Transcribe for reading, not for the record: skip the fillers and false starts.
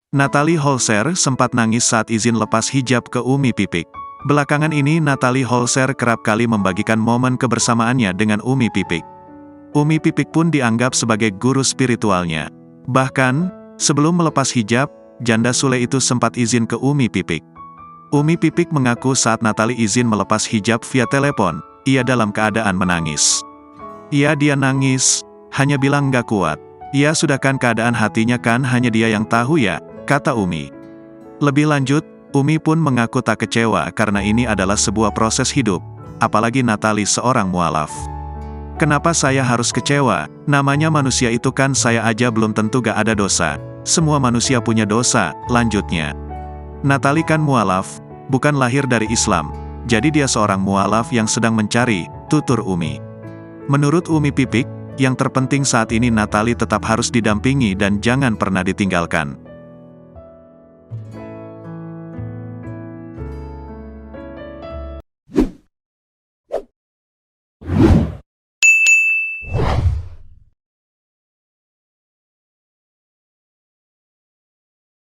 Natalie Holzer sempat nangis saat izin lepas hijab ke Umi Pipik. Belakangan ini Natalie Holzer kerap kali membagikan momen kebersamaannya dengan Umi Pipik. Umi Pipik pun dianggap sebagai guru spiritualnya. Bahkan, sebelum melepas hijab, janda Sule itu sempat izin ke Umi Pipik. Umi Pipik mengaku saat Natalie izin melepas hijab via telepon, ia dalam keadaan menangis. Dia nangis, hanya bilang nggak kuat. Ya sudah kan keadaan hatinya kan hanya dia yang tahu ya, kata Umi. Lebih lanjut, Umi pun mengaku tak kecewa karena ini adalah sebuah proses hidup, apalagi Natalie seorang mualaf. Kenapa saya harus kecewa? Namanya manusia itu kan saya aja belum tentu gak ada dosa. Semua manusia punya dosa, lanjutnya. Natalie kan mualaf, bukan lahir dari Islam. Jadi dia seorang mualaf yang sedang mencari, tutur Umi. Menurut Umi Pipik, yang terpenting saat ini Natalie tetap harus didampingi dan jangan pernah ditinggalkan.